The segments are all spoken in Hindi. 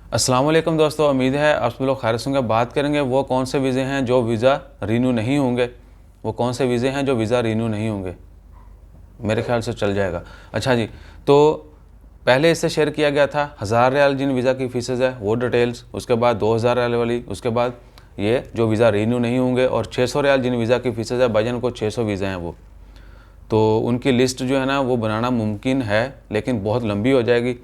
अस्सलाम वालेकुम दोस्तों, उम्मीद है आप सब लोग खैरियत से होंगे। बात करेंगे वो कौन से वीज़े हैं जो वीज़ा रीन्यू नहीं होंगे। वो कौन से वीज़े हैं जो वीज़ा रीन्यू नहीं होंगे, मेरे ख्याल से चल जाएगा। अच्छा जी, तो पहले इससे शेयर किया गया था 1000 रियाल जिन वीज़ा की फ़ीसेज़ है वो डिटेल्स, उसके बाद 2000 रियाल वाली, उसके बाद ये जो वीज़ा रीन्यू नहीं होंगे, और 600 रियाल जिन वीज़ा की फ़ीसेज़ है, भाईजान को 600 वीज़ा हैं वो। तो उनकी लिस्ट जो है ना वो बनाना मुमकिन है, लेकिन बहुत लंबी हो जाएगी।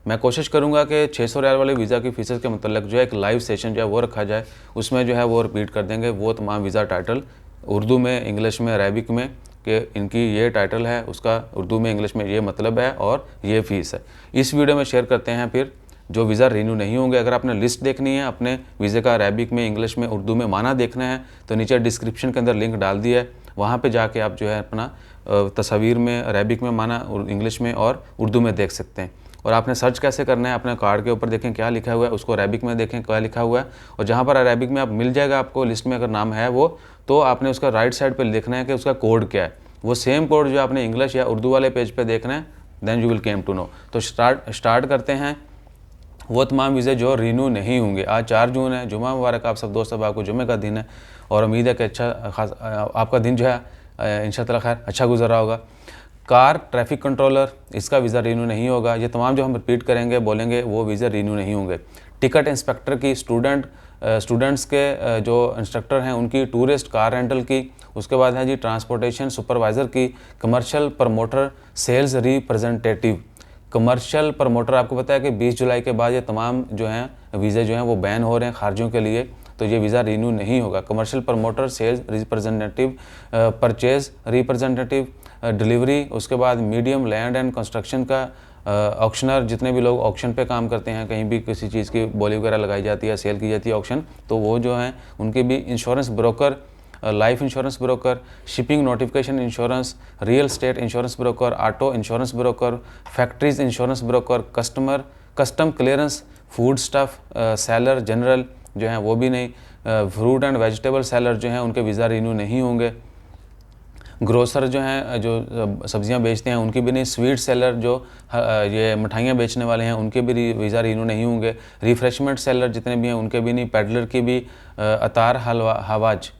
मैं कोशिश करूंगा कि 600 रियाल वाले वीज़ा की फ़ीसेस के मतलब जो है एक लाइव सेशन जो है वो रखा जाए, उसमें जो है वो रिपीट कर देंगे वो तमाम वीज़ा टाइटल उर्दू में, इंग्लिश में, अरेबिक में, कि इनकी ये टाइटल है, उसका उर्दू में, इंग्लिश में ये मतलब है और ये फ़ीस है। इस वीडियो में शेयर करते हैं फिर जो वीज़ा रिन्यू नहीं होंगे। अगर आपने लिस्ट देखनी है अपने वीज़े का, अरेबिक में, इंग्लिश में, उर्दू में माना देखना है तो नीचे डिस्क्रिप्शन के अंदर लिंक डाल दिया है, वहाँ पे जाके आप जो है अपना तस्वीर में अरेबिक में माना, इंग्लिश में और उर्दू में देख सकते हैं। और आपने सर्च कैसे करना है, अपने कार्ड के ऊपर देखें क्या लिखा हुआ है, उसको अरेबिक में देखें क्या लिखा हुआ है, और जहाँ पर अरेबिक में आप मिल जाएगा आपको लिस्ट में अगर नाम है वो, तो आपने उसका राइट साइड पर लिखना है कि उसका कोड क्या है। वो सेम कोड जो आपने इंग्लिश या उर्दू वाले पेज पर देखना है, then you will came to know. तो स्टार्ट करते हैं वो तमाम वीज़े जो रीन्यू नहीं होंगे। आज 4 जून है, जुमा मुबारक आप सब दोस्तों, आपको जुमे का दिन है और उम्मीद है कि अच्छा खास आपका दिन जो है इंशाअल्लाह खैर अच्छा गुजरा होगा। कार ट्रैफिक कंट्रोलर, इसका वीज़ा रीन्यू नहीं होगा। ये तमाम जो हम रिपीट करेंगे बोलेंगे वो वीज़ा रीन्यू नहीं होंगे। टिकट इंस्पेक्टर की, स्टूडेंट्स के जो इंस्ट्रक्टर हैं उनकी, टूरिस्ट कार रेंटल की, उसके बाद है जी ट्रांसपोर्टेशन सुपरवाइज़र की, commercial promoter, sales representative. Commercial promoter आपको पता है कि 20 जुलाई के बाद ये तमाम जो हैं वीज़े जो हैं वो बैन हो रहे हैं खारजियों के लिए, तो ये वीज़ा रीन्यू नहीं होगा। Commercial promoter, sales representative, purchase representative, delivery, उसके बाद मीडियम लैंड एंड कंस्ट्रक्शन का ऑक्शनर, जितने भी लोग ऑक्शन पे काम करते हैं, कहीं भी किसी चीज़ की बोली वगैरह लगाई जाती है, सेल की जाती है ऑक्शन, तो वो जो हैं उनके भी। Insurance broker, life insurance broker, shipping notification insurance, real estate insurance broker, auto insurance broker, factories insurance broker, custom clearance, food stuff seller general जो हैं वो भी नहीं। फ्रूट एंड वेजिटेबल सेलर जो हैं उनके वीज़ा रिन्यू नहीं होंगे। ग्रोसर जो हैं जो सब्जियां बेचते हैं उनकी भी नहीं। स्वीट सेलर जो ये मिठाइयाँ बेचने वाले हैं उनके भी वीज़ा रिन्यू नहीं होंगे। रिफ्रेशमेंट सेलर जितने भी हैं उनके भी नहीं। पेडलर की भी। अतार हवाज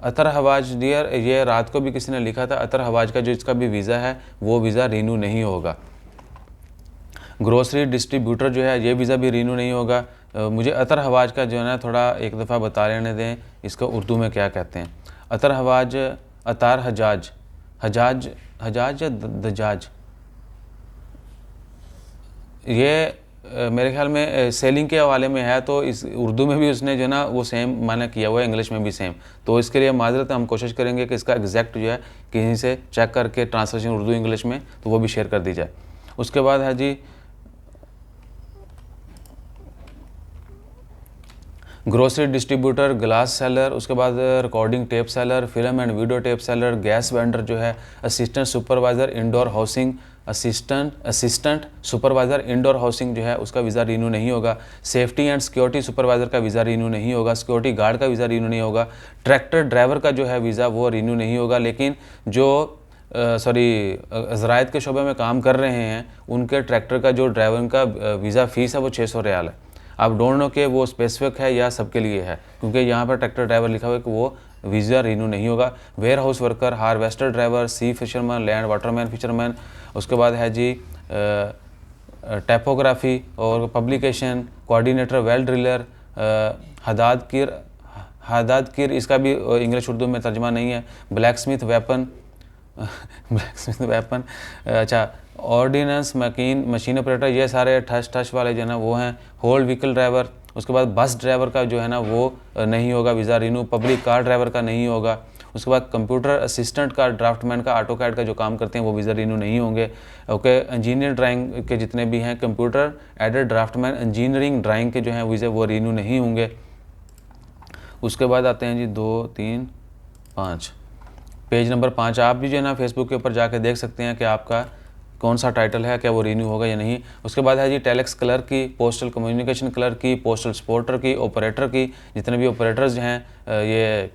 अतर हवाज डियर, ये रात को भी किसी ने लिखा था, अतर हवाज का जो इसका भी वीज़ा है वो वीज़ा रिन्यू नहीं होगा। ग्रोसरी डिस्ट्रीब्यूटर जो है ये वीज़ा भी रिन्यू नहीं होगा। मुझे अतर हवाज का जो है ना थोड़ा एक दफ़ा बता लेने दें, इसका उर्दू में क्या कहते हैं। अतर हवाज, अतार हजाज, हजाज या दजाज, ये मेरे ख्याल में सेलिंग के हवाले में है, तो इस उर्दू में भी उसने जो है ना वो सेम माना किया हुआ है, इंग्लिश में भी सेम। तो इसके लिए माजरत हम कोशिश करेंगे कि इसका एग्जैक्ट जो है कहीं से चेक करके ट्रांसलेशन उर्दू इंग्लिश में तो वो भी शेयर कर दी जाए। उसके बाद है जी ग्रोसरी डिस्ट्रीब्यूटर, ग्लास सेलर, उसके बाद recording tape seller, film and video tape seller, gas vendor जो है, assistant supervisor indoor housing, assistant supervisor indoor housing जो है उसका वीज़ा रिन्यू नहीं होगा। सेफ्टी एंड सिक्योरिटी सुपरवाइज़र का वीज़ा रिन्यू नहीं होगा। सिक्योरिटी गार्ड का वीज़ा रिन्यू नहीं होगा। ट्रैक्टर ड्राइवर का जो है वीज़ा वो रिन्यू नहीं होगा, लेकिन जो ज़राइत के शोबे में काम कर रहे हैं उनके ट्रैक्टर का जो ड्राइवर का वीज़ा फ़ीस है वो 600 रियाल है। आप डोंट नो कि वो स्पेसिफिक है या सबके लिए है, क्योंकि यहाँ पर ट्रैक्टर ड्राइवर लिखा हुआ है कि वो वीज़ा रिन्यू नहीं होगा। Warehouse worker, harvester driver, sea fisherman, land waterman fisherman, उसके बाद है जी टाइपोग्राफी और पब्लिकेशन कोऑर्डिनेटर, वेल ड्रिलर, हदाद किर, इसका भी इंग्लिश उर्दू में तर्जमा नहीं है। ब्लैक स्मिथ वेपन, अच्छा, ऑर्डिनेंस मशीन ऑपरेटर, ये सारे ठस वाले जो है ना वो हैं। होल्ड व्हीकल ड्राइवर, उसके बाद बस ड्राइवर का जो है ना वो नहीं होगा visa renew. Public car driver का नहीं होगा। उसके बाद कंप्यूटर असिस्टेंट का, ड्राफ्टमैन का, ऑटो कैड का जो काम करते हैं वो वीज़ा रिन्यू नहीं होंगे। ओके, इंजीनियर ड्राइंग के जितने भी हैं, computer aided draftsman, engineering drawing के जो हैं वीज़े वो रिन्यू नहीं होंगे। उसके बाद आते हैं जी 2, 3, 5, पेज नंबर 5। आप भी जो है ना फेसबुक के ऊपर जाके देख सकते हैं कि आपका कौन सा टाइटल है, क्या वो रिन्यू होगा या नहीं। उसके बाद है जी टेलेक्स क्लर्क की, पोस्टल कम्युनिकेशन क्लर्क की, पोस्टल सपोर्टर की, ऑपरेटर की, जितने भी ऑपरेटर्स हैं ये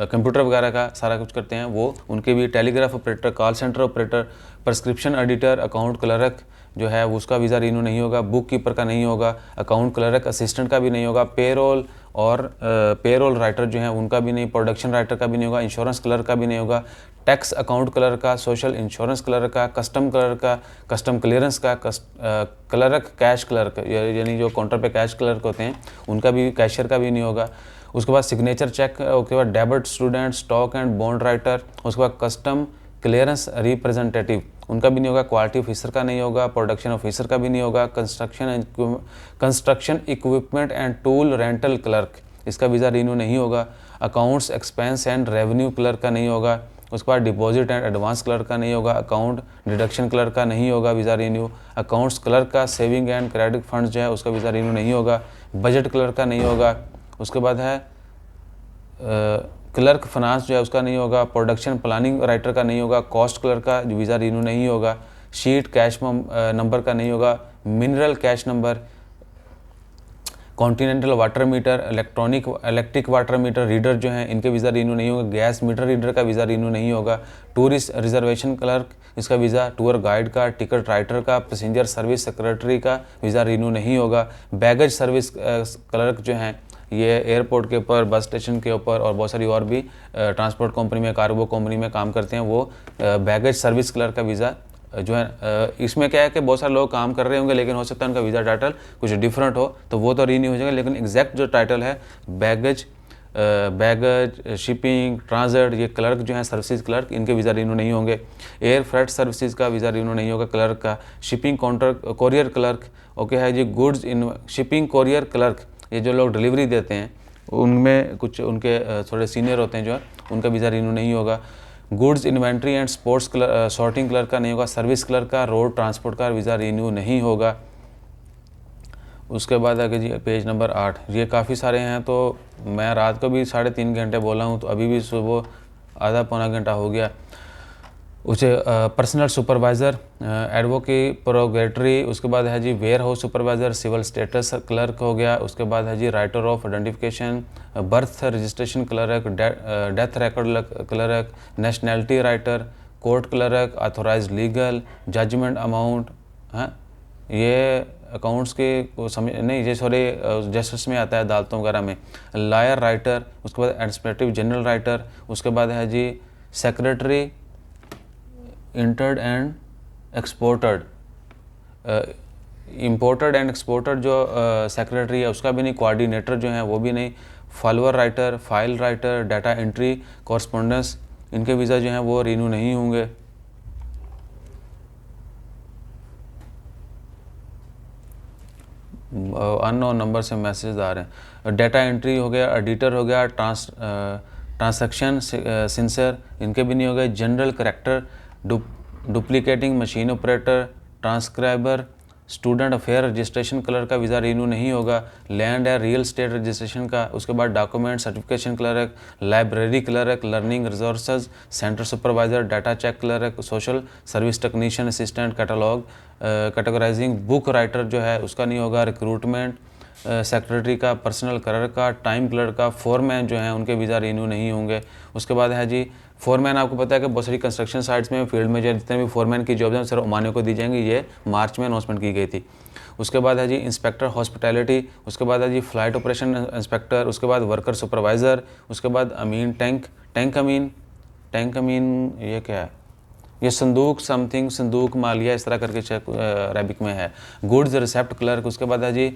कंप्यूटर वगैरह का सारा कुछ करते हैं वो, उनके भी। Telegraph operator, call centre operator, prescription editor, account clerk, जो है उसका वीज़ा रिन्यू नहीं होगा, बुक कीपर का नहीं होगा, अकाउंट क्लर्क असिस्टेंट का भी नहीं होगा, पेरोल और पेरोल राइटर जो हैं उनका भी नहीं, प्रोडक्शन राइटर का भी नहीं होगा, इंश्योरेंस क्लर्क का भी नहीं होगा, टैक्स अकाउंट क्लर्क का, सोशल इंश्योरेंस क्लर्क का, कस्टम क्लर्क का, कस्टम क्लियरेंस का, क्लर्क कैश क्लर्क यानी जो काउंटर पे कैश क्लर्क होते हैं उनका भी, कैशियर का भी नहीं होगा। उसके बाद सिग्नेचर चेक, उसके बाद debit student, stock and bond writer, उसके बाद कस्टम क्लियरेंस रिप्रेजेंटेटिव उनका भी नहीं होगा, क्वालिटी ऑफिसर का नहीं होगा, प्रोडक्शन ऑफिसर का भी नहीं होगा, construction equipment and tool rental clerk इसका वीज़ा रिन्यू नहीं होगा, accounts expense and revenue clerk का नहीं होगा, उसके बाद डिपॉजिट एंड एडवांस क्लर्क का नहीं होगा, अकाउंट डिडक्शन क्लर्क का नहीं होगा वीज़ा रिन्यू, अकाउंट्स क्लर्क का, सेविंग एंड क्रेडिट फंड्स जो है उसका वीज़ा रिन्यू नहीं होगा, बजट क्लर्क का नहीं होगा, उसके बाद है क्लर्क फाइनेंस जो है उसका नहीं होगा, प्रोडक्शन प्लानिंग राइटर का नहीं होगा, कॉस्ट क्लर्क का वीज़ा रिन्यू नहीं होगा, शीट कैश नंबर का नहीं होगा, mineral cash number, continental water meter, electric water meter reader जो हैं इनके वीज़ा रिन्यू नहीं होगा, गैस मीटर रीडर का वीज़ा रिन्यू नहीं होगा, टूरिस्ट रिजर्वेशन क्लर्क इसका वीज़ा, टूर गाइड का, टिकट राइटर का, पैसेंजर सर्विस सेक्रेटरी का वीज़ा रिन्यू नहीं होगा, बैगेज सर्विस क्लर्क जो हैं ये एयरपोर्ट के ऊपर, बस स्टेशन के ऊपर और बहुत सारी और भी ट्रांसपोर्ट कंपनी में, कार्गो कंपनी में काम करते हैं, वो बैगेज सर्विस क्लर्क का वीज़ा जो है, इसमें क्या है कि बहुत सारे लोग काम कर रहे होंगे लेकिन हो सकता है उनका वीज़ा टाइटल कुछ डिफरेंट हो तो वो तो रिन्यू हो जाएगा, लेकिन एग्जैक्ट जो टाइटल है बैगेज शिपिंग ट्रांजिट, ये क्लर्क जो है सर्विसेज क्लर्क, इनके वीज़ा रिन्यू नहीं होंगे। एयर फ्रेट सर्विसेज का वीज़ा रिन्यू नहीं होगा क्लर्क का। Shipping counter courier clerk okay है जी। Goods in shipping courier clerk, ये जो लोग डिलीवरी देते हैं उनमें कुछ उनके थोड़े सीनियर होते हैं जो है, उनका वीज़ा रिन्यू नहीं होगा। Goods inventory and sports sorting clerk का नहीं होगा। सर्विस क्लर्क का, रोड ट्रांसपोर्ट का वीज़ा रिन्यू नहीं होगा। उसके बाद आगे जी पेज नंबर 8, ये काफ़ी सारे हैं तो मैं रात को भी 3.5 घंटे बोला हूँ तो अभी भी सुबह आधा पौना घंटा हो गया। उसे पर्सनल सुपरवाइज़र, एडवोकेट प्रोगेटरी, उसके बाद है जी warehouse supervisor, civil status clerk हो गया। उसके बाद है जी writer of identification, birth registration clerk, death record clerk, nationality writer, court clerk, authorise legal, judgement amount, हाँ ये अकाउंट्स के को समझ नहीं, ये सॉरी जस्टिस में आता है अदालतों वगैरह में। लॉयर राइटर, उसके बाद एडमिनिस्ट्रेटिव जनरल राइटर, उसके बाद है जी secretary entered and exported, imported and exported जो सेक्रेटरी है उसका भी नहीं। कोऑर्डिनेटर जो है वो भी नहीं। Follower writer, file writer, data entry, correspondence, इनके वीज़ा जो हैं वो रिन्यू नहीं होंगे। अननोन नंबर से मैसेज आ रहे हैं। डाटा एंट्री हो गया, एडिटर हो गया, ट्रांसैक्शन सिंसर, इनके भी नहीं हो गए। General character, duplicating machine operator, transcriber, student affair registration clerk का वीज़ा रिन्यू नहीं होगा। लैंड या रियल स्टेट रजिस्ट्रेशन का, उसके बाद document certification clerk, library clerk, learning resources centre supervisor, data check clerk, social service technician assistant, catalogue categorising book writer जो है उसका नहीं होगा। रिक्रूटमेंट सेक्रेटरी का, पर्सनल क्लर्क का, टाइम क्लर्क का, फोरमैन जो हैं उनके वीज़ा रिन्यू नहीं होंगे। उसके बाद है जी फोरमैन, आपको पता है कि बहुत सारी कंस्ट्रक्शन साइट्स में फील्ड में जो जितने भी फोरमैन की जॉब्स हैं सिर्फ ओमानियों को दी जाएंगी, ये मार्च में अनाउंसमेंट की गई थी। उसके बाद है जी इंस्पेक्टर हॉस्पिटैलिटी, उसके बाद है जी फ्लाइट ऑपरेशन इंस्पेक्टर, उसके बाद वर्कर सुपरवाइज़र, उसके बाद अमीन टैंक अमीन ये क्या है, ये संदूक समथिंग, संदूक मालिया, इस तरह करके अरेबिक में है। गुड्स रिसेप्ट क्लर्क, उसके बाद है जी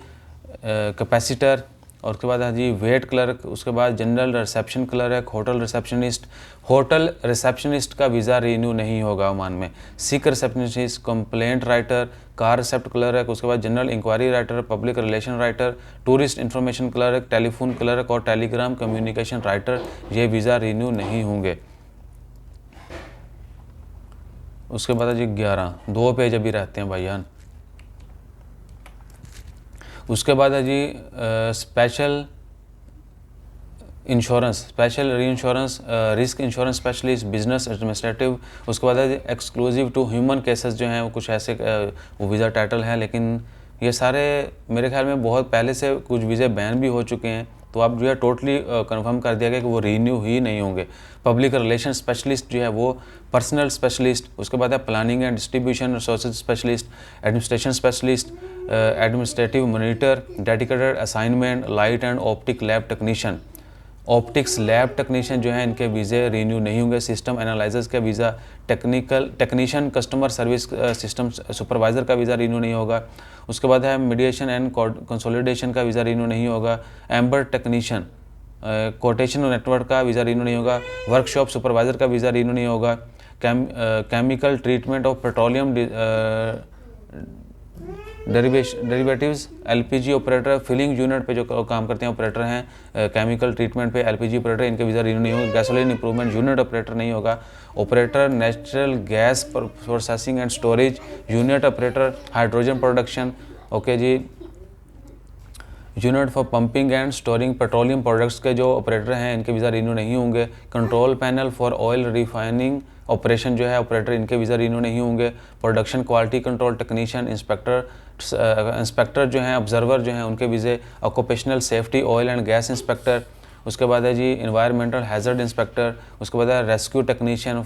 कैपेसिटर, और उसके बाद है जी वेट क्लर्क, उसके बाद general reception clerk, hotel receptionist का वीज़ा रिन्यू नहीं होगा ओमान में। Sick receptionist, complaint writer, car receipt clerk, उसके बाद general inquiry writer, public relation writer, tourist information clerk, telephone clerk और टेलीग्राम कम्युनिकेशन राइटर, ये वीज़ा रिन्यू नहीं होंगे। उसके बाद है जी 11, 2 पेज अभी रहते हैं भाईजान। उसके बाद है जी स्पेशल इंश्योरेंस, स्पेशल री insurance, risk insurance specialist, business administrative, उसके बाद है एक्सक्लूसिव टू ह्यूमन केसेस जो हैं वो कुछ ऐसे वो वीज़ा टाइटल हैं, लेकिन ये सारे मेरे ख्याल में बहुत पहले से कुछ वीज़े बैन भी हो चुके हैं तो आप जो है टोटली कंफर्म कर दिया गया कि वो रीन्यू ही नहीं होंगे। पब्लिक रिलेशन स्पेशलिस्ट जो है वो पर्सनल स्पेशलिस्ट, उसके बाद है planning and distribution resources specialist, administration specialist, administrative monitor, dedicated assignment, light and optic lab technician. Optics lab technician जो है इनके वीज़े रीन्यू नहीं होंगे। सिस्टम एनालाइजर्स का visa, technician customer service system supervisor का वीज़ा रीन्यू नहीं होगा। उसके बाद है मीडिएशन एंड कंसोलिडेशन का वीज़ा रीन्यू नहीं होगा। एम्बर टेक्नीशियन कोटेशन नेटवर्क का वीज़ा रीन्यू नहीं होगा। वर्कशॉप सुपरवाइज़र का वीज़ा रीन्यू नहीं होगा। Chemical treatment of petroleum derivatives, LPG operator, filling unit पे जो काम करते हैं ऑपरेटर हैं, केमिकल ट्रीटमेंट पे एलपीजी ऑपरेटर, इनके वीज़ा रिन्यू नहीं होगा। गैसोलीन इंप्रूवमेंट यूनिट ऑपरेटर नहीं होगा। Operator natural gas processing and storage unit operator, hydrogen production, okay जी, unit for pumping and storing petroleum products के जो ऑपरेटर हैं इनके वीज़ा रिन्यू नहीं होंगे। Control panel for oil refining operation जो है ऑपरेटर, इनके वीज़ा रिन्यू नहीं होंगे। Production quality control technician, inspector जो हैं ऑब्जर्वर जो हैं उनके वीज़े। Occupational safety oil and gas inspector, उसके बाद है जी इन्वायरमेंटल हैज़र्ड इंस्पेक्टर, उसके बाद है रेस्क्यू टेक्नीशियन,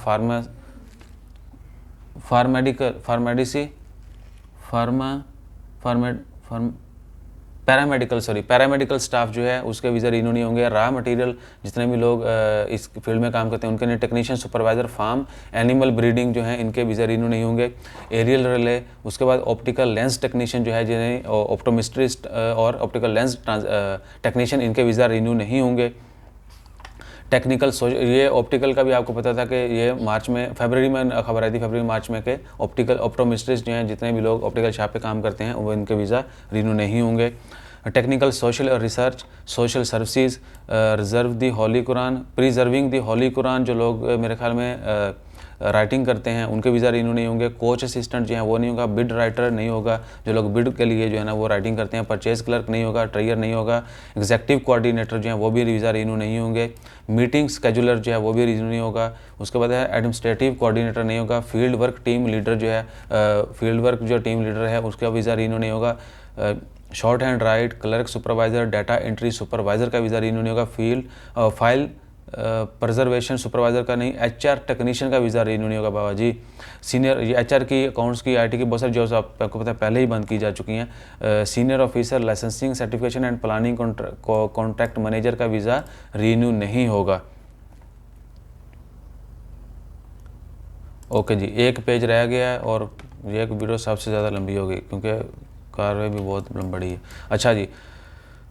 पैरामेडिकल स्टाफ जो है उसके वीज़ा रिन्यू नहीं होंगे। रॉ मटेरियल जितने भी लोग इस फील्ड में काम करते हैं उनके लिए technician supervisor farm animal breeding जो है इनके वीज़ा रिन्यू नहीं होंगे। एरियल रिले, उसके बाद ऑप्टिकल लेंस टेक्नीशियन जो है जिन्हें ऑप्टोमेट्रिस्ट और ऑप्टिकल लेंस टेक्नीशियन, इनके वीज़ा रिन्यू नहीं होंगे। टेक्निकल ये ऑप्टिकल का भी आपको पता था कि ये फरवरी में खबर आई थी, फरवरी मार्च में के ऑप्टोमेट्रिस्ट जो हैं जितने भी लोग ऑप्टिकल शॉप पे काम करते हैं वो इनके वीज़ा रिन्यू नहीं होंगे। Technical social research, social services, reserve the holy Quran, preserving the holy Quran, जो लोग मेरे ख्याल में राइटिंग करते हैं उनके वीज़ा रिन्यू नहीं होंगे। कोच असिस्टेंट जो है वो नहीं होगा। बिड राइटर नहीं होगा, जो लोग बिड के लिए जो है ना वो राइटिंग करते हैं। परचेज क्लर्क नहीं होगा। ट्रेयर नहीं होगा। एग्जेक्टिव कोऑर्डिनेटर जो है वो भी वीज़ा रिन्यू नहीं होंगे। मीटिंग स्केजुलर जो है वो भी रिन्यू नहीं होगा। उसके बाद है एडमिनिस्ट्रेटिव कोऑर्डिनेटर नहीं होगा। फील्ड वर्क टीम लीडर जो है, फील्ड वर्क जो टीम लीडर है उसका वीज़ा रिन्यू नहीं होगा। Short hand right, clerk supervisor, data entry supervisor का वीज़ा रिन्यू नहीं होगा। फाइल प्रिजर्वेशन सुपरवाइज़र का नहीं। एचआर टेक्नीशियन का वीज़ा रिन्यू नहीं होगा बाबा जी। सीनियर ये एचआर की, अकाउंट्स की, आईटी की बहुत सारी जॉब्स आपको पता है पहले ही बंद की जा चुकी हैं। Senior officer, licensing certification and planning contract manager का वीज़ा रिन्यू नहीं होगा। ओके जी, एक पेज रह गया है और ये एक वीडियो सबसे ज़्यादा लंबी होगी क्योंकि कार्रवाई भी बहुत बड़ी है। अच्छा जी,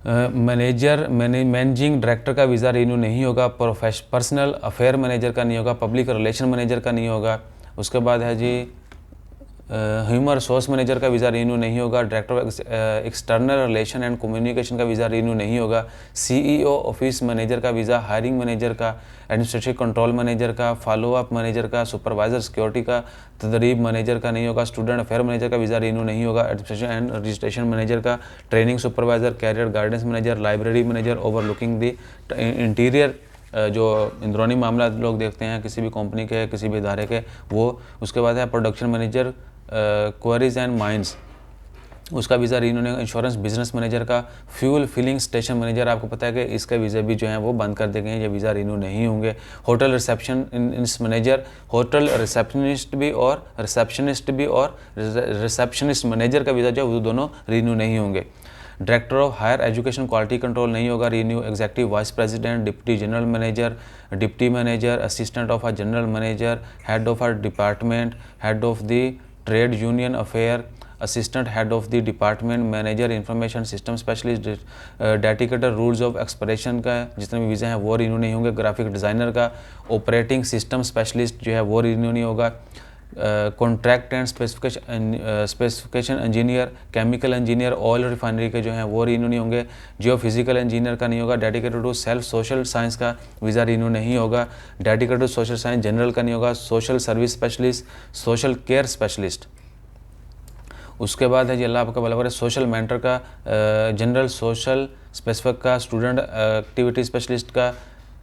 मैनेजिंग डायरेक्टर का वीज़ा रिन्यू नहीं होगा। पर्सनल अफेयर मैनेजर का नहीं होगा। पब्लिक रिलेशन मैनेजर का नहीं होगा। उसके बाद है जी ह्यूमन रिसोर्स मैनेजर का वीज़ा रिन्यू नहीं होगा। Director external relation and communication का वीज़ा रिन्यू नहीं होगा। सीईओ ऑफिस मैनेजर का वीज़ा, हायरिंग मैनेजर का, एडमिनिस्ट्रेटिव कंट्रोल मैनेजर का, फॉलोअप मैनेजर का, सुपरवाइजर सिक्योरिटी का, तदरीब मैनेजर का नहीं होगा। स्टूडेंट अफेयर मैनेजर का वीज़ा रिन्यू नहीं होगा। एडमिनिस्ट्रेशन एंड रजिस्ट्रेशन मैनेजर का, training supervisor, career guidance manager, library manager, overlooking the interior, जो अंदरूनी मामला लोग देखते हैं किसी भी कंपनी के, किसी भी इदारे के, वो। उसके बाद है production manager, queries and mines, उसका वीज़ा रिन्यू नहीं होगा। इंश्योरेंस बिजनेस मैनेजर का, फ्यूल फिलिंग स्टेशन मैनेजर, आपको पता है कि इसके वीज़े भी जो हैं वो बंद कर दिए गए हैं, ये वीज़ा रिन्यू नहीं होंगे। Hotel reception manager, hotel receptionist भी और रिसेप्शनिस्ट मैनेजर का वीज़ा जो है वो दोनों रिन्यू नहीं होंगे। Director of higher education quality control नहीं होगा renew. Executive vice president, deputy general manager, deputy manager, assistant of a general manager, head of a department, head of the trade union affair, assistant head of the department, manager information system specialist, dedicated rules of expression का जितने भी वीज़े हैं वो रिन्यू नहीं होंगे। ग्राफिक डिज़ाइनर का, ऑपरेटिंग सिस्टम स्पेशलिस्ट जो है वो रिन्यू नहीं होगा। Contract and specification engineer, chemical engineer, oil refinery के जो हैं वो रिन्यू नहीं होंगे। जियो फिजिकल इंजीनियर का नहीं होगा। Dedicated to self social science का वीज़ा रिन्यू नहीं होगा। Dedicated to social science general का नहीं होगा। Social service specialist, social care specialist. उसके बाद है जी अल्लाह आपका भला करे, सोशल मेंटर का, जनरल सोशल स्पेसिफिक का, स्टूडेंट एक्टिविटी स्पेशलिस्ट का,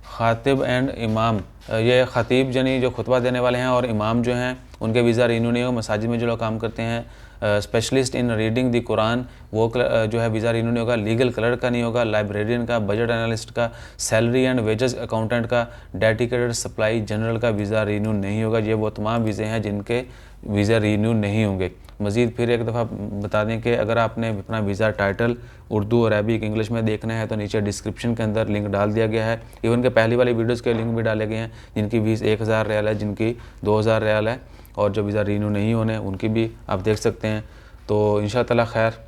खातिब एंड इमाम ये ख़तीब जनी जो खुतबा देने वाले हैं और इमाम जो हैं उनके वीज़ा रीनू नहीं होगा। मसाजिद में जो लोग काम करते हैं, specialist in reading the Quran, वो जो है वीज़ा रीनू नहीं होगा। लीगल क्लर्क का नहीं होगा, लाइब्रेरियन का, बजट एनालिस्ट का, सैलरी एंड वेजेस अकाउंटेंट का, डेडिकेटेड सप्लाई जनरल का वीज़ा रीनू नहीं होगा। ये वो तमाम वीज़े हैं जिनके वीज़ा रीनू नहीं होंगे। मज़ीद फिर एक दफ़ा बता दें कि अगर आपने अपना visa title Urdu, Arabic, English में देखना है तो नीचे डिस्क्रिप्शन के अंदर लिंक डाल दिया गया है। इवन के पहली वाली वीडियोज़ के लिंक भी डाले गए हैं, जिनकी फीस 1000 रियाल है, जिनकी 2000 रियाल है, और जो वीज़ा रीनू नहीं होने उनकी भी आप देख सकते हैं। तो इंशाअल्लाह खैर,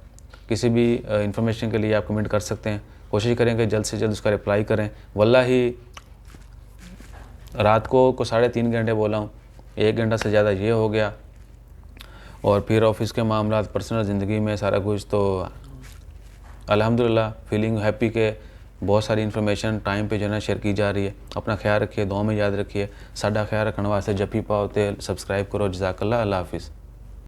किसी भी इंफॉर्मेशन के लिए आप कमेंट कर सकते हैं। कोशिश करें कि जल्द से जल्द उसका रिप्लाई करें। वल्लाही रात को 3.5 घंटे बोला हूँ, 1 घंटा से ज़्यादा ये हो गया, और फिर ऑफिस के मामलात, पर्सनल ज़िंदगी में सारा कुछ। तो अल्हम्दुलिल्लाह फीलिंग हैप्पी के बहुत सारी इन्फॉर्मेशन टाइम पे जो है ना शेयर की जा रही है। अपना ख्याल रखिए, दुआ में याद रखिए। साडा ख्याल रखने वास्ते जपी पाओ ते सब्सक्राइब करो। जज़ाकल्लाह, अल्लाह हाफिज़।